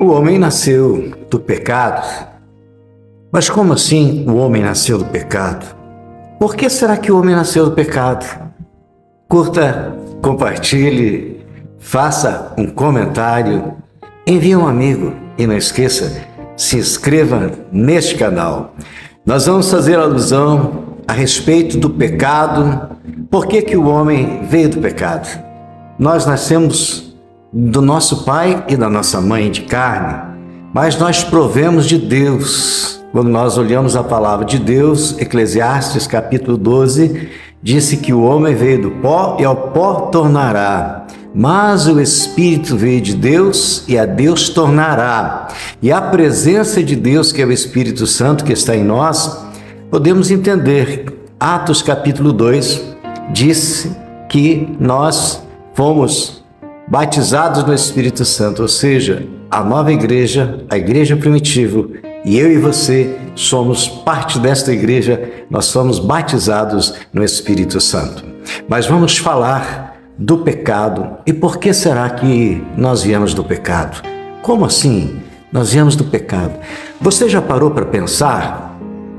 O homem nasceu do pecado. Mas como assim o homem nasceu do pecado? Por que será que o homem nasceu do pecado? Curta, compartilhe, faça um comentário, envie um amigo e não esqueça, se inscreva neste canal. Nós vamos fazer alusão a respeito do pecado. Por que o homem veio do pecado? Nós nascemos do nosso pai e da nossa mãe de carne, mas nós provemos de Deus. Quando nós olhamos a palavra de Deus, Eclesiastes capítulo 12, disse que o homem veio do pó e ao pó tornará. Mas o Espírito veio de Deus e a Deus tornará. E a presença de Deus, que é o Espírito Santo que está em nós, podemos entender. Atos capítulo 2 diz que nós fomos batizados no Espírito Santo, ou seja, a nova igreja, a igreja primitiva, e eu e você somos parte desta igreja, nós somos batizados no Espírito Santo. Mas vamos falar do pecado. E por que será que nós viemos do pecado? Como assim nós viemos do pecado? Você já parou para pensar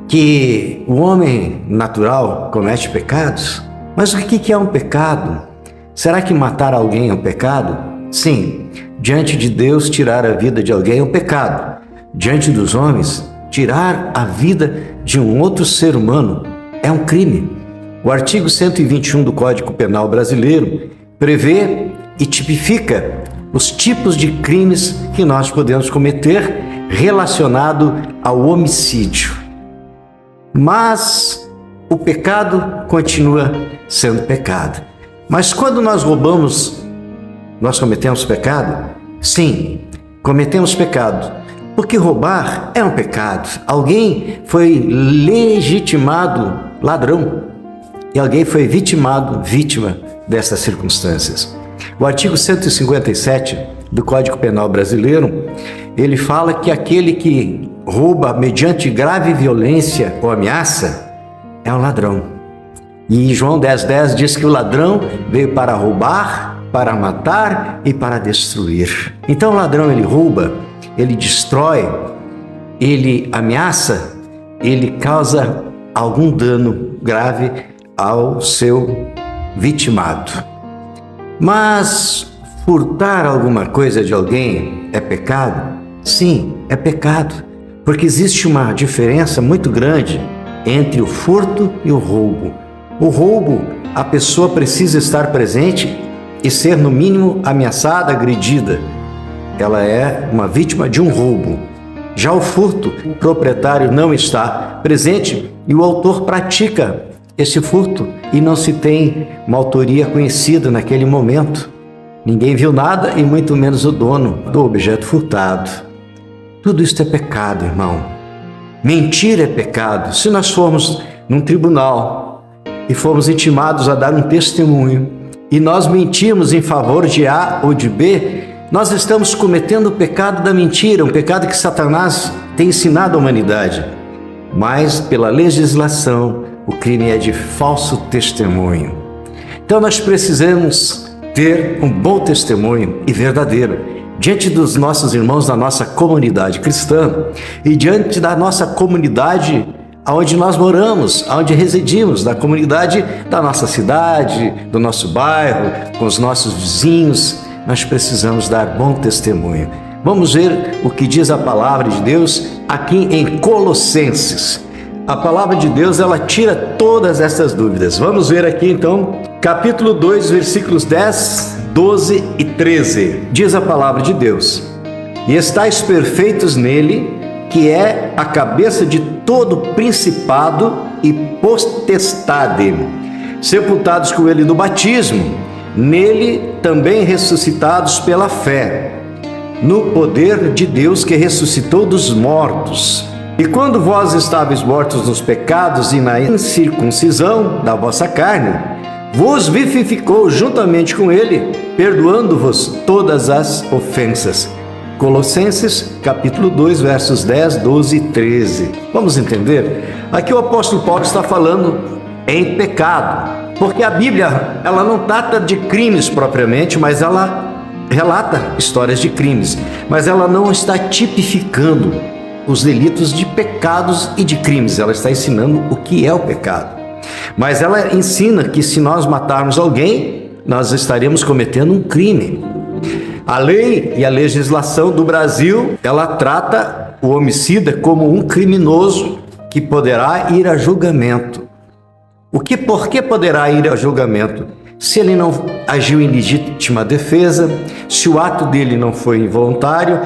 que o homem natural comete pecados? Mas o que é um pecado? Será que matar alguém é um pecado? Sim, diante de Deus, tirar a vida de alguém é um pecado. Diante dos homens, tirar a vida de um outro ser humano é um crime. O artigo 121 do Código Penal brasileiro prevê e tipifica os tipos de crimes que nós podemos cometer relacionado ao homicídio. Mas o pecado continua sendo pecado. Mas quando nós roubamos, nós cometemos pecado? Sim, cometemos pecado. Porque roubar é um pecado. Alguém foi legitimado ladrão e alguém foi vítima dessas circunstâncias. O artigo 157 do Código Penal brasileiro, ele fala que aquele que rouba mediante grave violência ou ameaça é um ladrão. E João 10,10 diz que o ladrão veio para roubar, para matar e para destruir. Então o ladrão, ele rouba, ele destrói, ele ameaça, ele causa algum dano grave ao seu vitimado. Mas furtar alguma coisa de alguém é pecado? Sim, é pecado, porque existe uma diferença muito grande entre o furto e o roubo. O roubo, a pessoa precisa estar presente e ser, no mínimo, ameaçada, agredida. Ela é uma vítima de um roubo. Já o furto, o proprietário não está presente e o autor pratica esse furto e não se tem uma autoria conhecida naquele momento. Ninguém viu nada e muito menos o dono do objeto furtado. Tudo isso é pecado, irmão. Mentir é pecado. Se nós formos num tribunal e fomos intimados a dar um testemunho e nós mentimos em favor de A ou de B, nós estamos cometendo o pecado da mentira, um pecado que Satanás tem ensinado à humanidade. Mas pela legislação, o crime é de falso testemunho. Então nós precisamos ter um bom testemunho e verdadeiro diante dos nossos irmãos da nossa comunidade cristã e diante da nossa comunidade aonde nós moramos, aonde residimos, da comunidade da nossa cidade, do nosso bairro, com os nossos vizinhos. Nós precisamos dar bom testemunho. Vamos ver o que diz a palavra de Deus aqui em Colossenses. A palavra de Deus, ela tira todas essas dúvidas. Vamos ver aqui então, capítulo 2, versículos 10, 12 e 13. Diz a palavra de Deus: E estáis perfeitos nele, que é a cabeça de todo principado e potestade, sepultados com ele no batismo, nele também ressuscitados pela fé, no poder de Deus que ressuscitou dos mortos. E quando vós estáveis mortos nos pecados e na incircuncisão da vossa carne, vos vivificou juntamente com ele, perdoando-vos todas as ofensas. Colossenses, capítulo 2, versos 10, 12 e 13. Vamos entender? Aqui o apóstolo Paulo está falando em pecado, porque a Bíblia, ela não trata de crimes propriamente, mas ela relata histórias de crimes, mas ela não está tipificando os delitos de pecados e de crimes. Ela está ensinando o que é o pecado. Mas ela ensina que se nós matarmos alguém, nós estaremos cometendo um crime. A lei e a legislação do Brasil, ela trata o homicida como um criminoso que poderá ir a julgamento. Por que poderá ir a julgamento? Se ele não agiu em legítima defesa, se o ato dele não foi involuntário,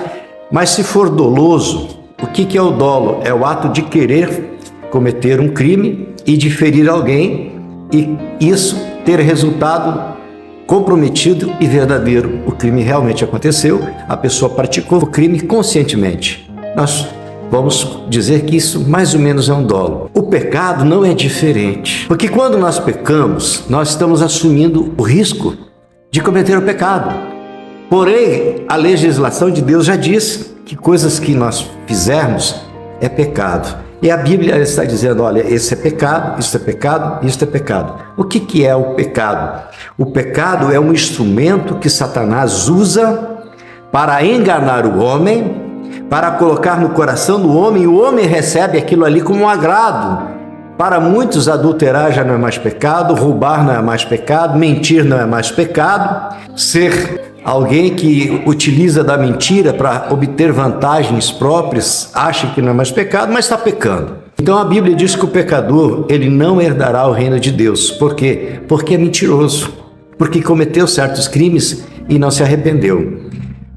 mas se for doloso. O que é o dolo? É o ato de querer cometer um crime e de ferir alguém, e isso ter resultado comprometido e verdadeiro. O crime realmente aconteceu, a pessoa praticou o crime conscientemente. Nós vamos dizer que isso mais ou menos é um dolo. O pecado não é diferente, porque quando nós pecamos, nós estamos assumindo o risco de cometer o pecado. Porém, a legislação de Deus já diz que coisas que nós fizermos é pecado. E a Bíblia está dizendo, olha, esse é pecado, isso é pecado, isso é pecado. O que é o pecado? O pecado é um instrumento que Satanás usa para enganar o homem, para colocar no coração do homem, e o homem recebe aquilo ali como um agrado. Para muitos, adulterar já não é mais pecado, roubar não é mais pecado, mentir não é mais pecado, ser alguém que utiliza da mentira para obter vantagens próprias, acha que não é mais pecado, mas está pecando. Então a Bíblia diz que o pecador, ele não herdará o reino de Deus. Por quê? Porque é mentiroso, porque cometeu certos crimes e não se arrependeu.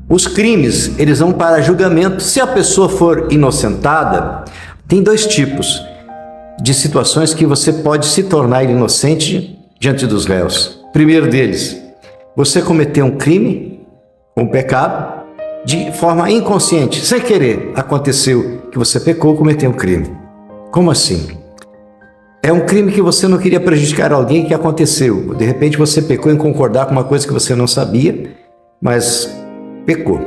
Os crimes, eles vão para julgamento. Se a pessoa for inocentada, tem dois tipos de situações que você pode se tornar inocente diante dos réus. Primeiro deles, você cometeu um crime, um pecado, de forma inconsciente, sem querer. Aconteceu que você pecou, cometeu um crime. Como assim? É um crime que você não queria prejudicar alguém, que aconteceu. De repente você pecou em concordar com uma coisa que você não sabia, mas pecou.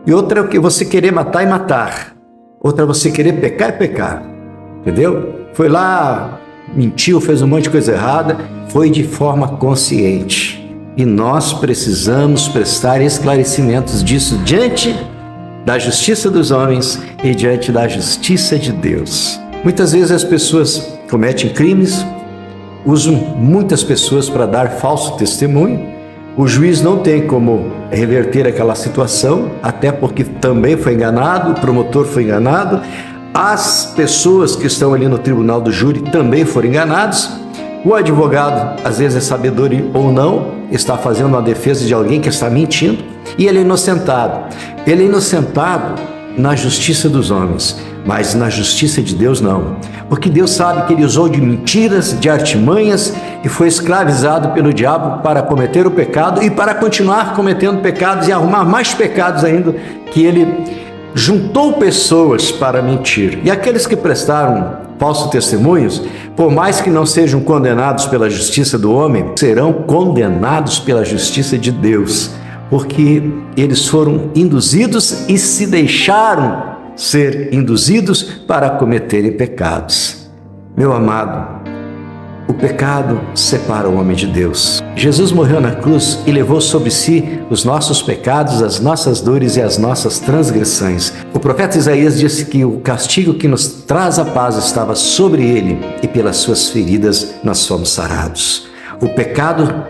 E outra é o que você querer matar e matar. Outra é você querer pecar e pecar. Entendeu? Foi lá, mentiu, fez um monte de coisa errada, foi de forma consciente. E nós precisamos prestar esclarecimentos disso diante da justiça dos homens e diante da justiça de Deus. Muitas vezes as pessoas cometem crimes, usam muitas pessoas para dar falso testemunho. O juiz não tem como reverter aquela situação, até porque também foi enganado, o promotor foi enganado, as pessoas que estão ali no tribunal do júri também foram enganados. O advogado, às vezes é sabedor ou não, está fazendo uma defesa de alguém que está mentindo, e ele é inocentado. Ele é inocentado na justiça dos homens, mas na justiça de Deus não. Porque Deus sabe que ele usou de mentiras, de artimanhas, e foi escravizado pelo diabo para cometer o pecado e para continuar cometendo pecados e arrumar mais pecados ainda, que ele juntou pessoas para mentir. E aqueles que prestaram falsos testemunhos, por mais que não sejam condenados pela justiça do homem, serão condenados pela justiça de Deus, porque eles foram induzidos e se deixaram ser induzidos para cometerem pecados. Meu amado, o pecado separa o homem de Deus. Jesus morreu na cruz e levou sobre si os nossos pecados, as nossas dores e as nossas transgressões. O profeta Isaías disse que o castigo que nos traz a paz estava sobre ele, e pelas suas feridas nós fomos sarados. O pecado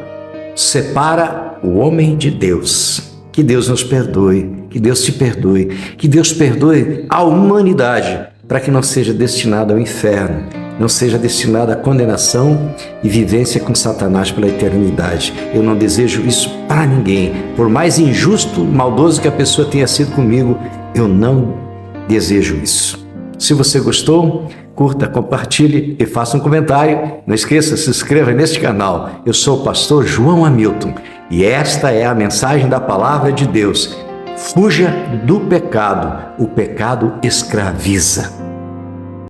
separa o homem de Deus. Que Deus nos perdoe, que Deus te perdoe, que Deus perdoe a humanidade, para que não seja destinada ao inferno, não seja destinada à condenação e vivência com Satanás pela eternidade. Eu não desejo isso para ninguém. Por mais injusto, maldoso que a pessoa tenha sido comigo, eu não desejo isso. Se você gostou, curta, compartilhe e faça um comentário. Não esqueça, se inscreva neste canal. Eu sou o pastor João Hamilton e esta é a mensagem da palavra de Deus. Fuja do pecado. O pecado escraviza.